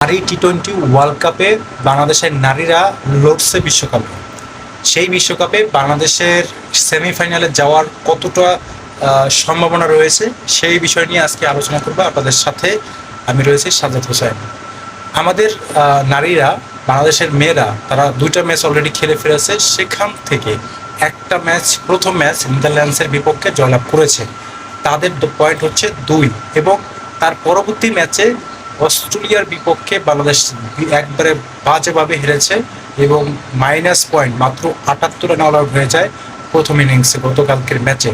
নারী টি-20 ওয়ার্ল্ড কাপে বাংলাদেশের নারীরা লড়ছে বিশ্বকাপে। সেই বিশ্বকাপে বাংলাদেশের সেমিফাইনালে যাওয়ার কতটা সম্ভাবনা রয়েছে সেই বিষয় নিয়ে আজকে আলোচনা করব আপনাদের সাথে। আমি রয়েছি সাজ্জাদ হোসেন। আমাদের নারীরা, বাংলাদেশের মেয়েরা, তারা 2টা ম্যাচ অলরেডি খেলে ফেলেছে। সেখান থেকে একটা ম্যাচ, প্রথম ম্যাচ নেদারল্যান্ডসের বিপক্ষে জয়লাভ করেছে। তাদের পয়েন্ট হচ্ছে 2 এবং তার পরবর্তী ম্যাচে অস্ট্রেলিয়ার বিপক্ষে বাংলাদেশ একবারে বাজেভাবে হেরেছে এবং মাইনাস পয়েন্ট মাত্র 78 রানে অল আউট হয়ে যায় প্রথম ইনিংসে গতকালকের ম্যাচে।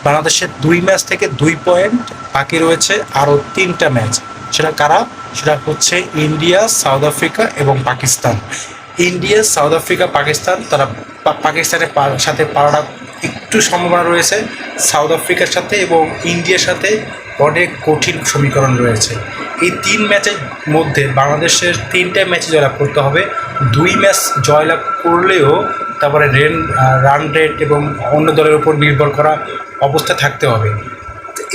বাংলাদেশের 2 ম্যাচ থেকে 2 পয়েন্ট, বাকি রয়েছে আরও 3টা ম্যাচ। সেটা কারা? সেটা হচ্ছে ইন্ডিয়া, সাউথ আফ্রিকা এবং Pakistan. India, south Africa, Pakistan, তারা পাকিস্তানের সাথে পাওয়াটা একটু সম্ভাবনা রয়েছে, সাউথ আফ্রিকার সাথে এবং ইন্ডিয়ার সাথে অনেক কঠিন সমীকরণ রয়েছে। এই 3 ম্যাচের মধ্যে বাংলাদেশের 3টে ম্যাচে জয়লাভ করতে হবে। 2 ম্যাচ জয়লাভ করলেও তারপরে রান রেট এবং অন্য দলের উপর নির্ভর করা অবস্থা থাকতে হবে।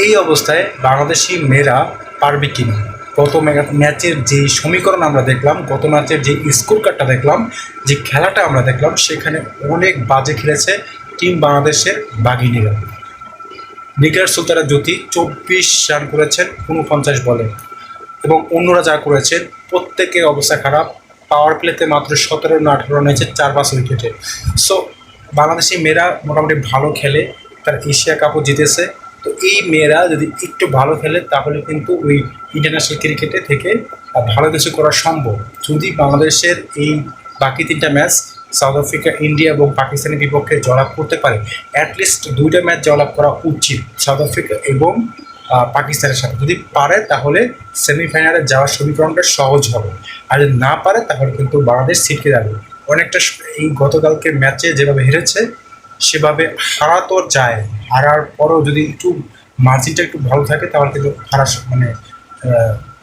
এই অবস্থায় বাংলাদেশি মেয়েরা পারবে কিনা? গত ম্যাচের যে সমীকরণ আমরা দেখলাম, গত ম্যাচের যে স্কোর কার্ডটা দেখলাম, যে খেলাটা আমরা দেখলাম, সেখানে অনেক বাজে খেলেছে টিম বাংলাদেশের বাঘিনীরা। নিগার সুলতানা জ্যোতি 24 রান করেছেন 49 বলে এবং অন্যরা যা করেছেন প্রত্যেকের অবস্থা খারাপ। পাওয়ার প্লেতে মাত্র 17 না 18 রান হয়েছে 4-5 উইকেটে। সো বাংলাদেশি মেয়েরা মোটামুটি ভালো খেলে, তার এশিয়া কাপও জিতেছে। তো এই মেয়েরা যদি একটু ভালো খেলে তাহলে কিন্তু ওই ইন্টারন্যাশনাল ক্রিকেটে থেকে ভালো কিছু করা সম্ভব। যদি বাংলাদেশের এই বাকি 3টা ম্যাচ সাউথ আফ্রিকা, ইন্ডিয়া এবং পাকিস্তানের বিপক্ষে জয়লাভ করতে পারে, অ্যাটলিস্ট 2টা ম্যাচ জয়লাভ করা উচিত সাউথ আফ্রিকা এবং পাকিস্তানের সাথে। যদি পারে তাহলে সেমিফাইনালে যাওয়ার সমীকরণটা সহজ হবে, আর যদি না পারে তাহলে কিন্তু বাংলাদেশ ছিটকে যাবে অনেকটা। এই গতকালকের ম্যাচে যেভাবে হেরেছে সেভাবে হারা তো যায়, হারার পরও যদি একটু মার্জিনটা একটু ভালো থাকে তাহলে কিন্তু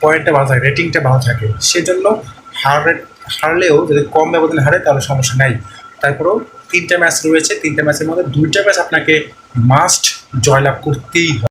পয়েন্টটা ভালো থাকে, রেটিংটা ভালো থাকে। সেজন্য হারলেও যদি কম ব্যবধানে হারে তাহলে সমস্যা নাই। তারপরেও 3টা ম্যাচ রয়েছে, 3টা ম্যাচের মধ্যে 2টা ম্যাচ আপনাকে মাস্ট জয়লাভ করতেই হবে।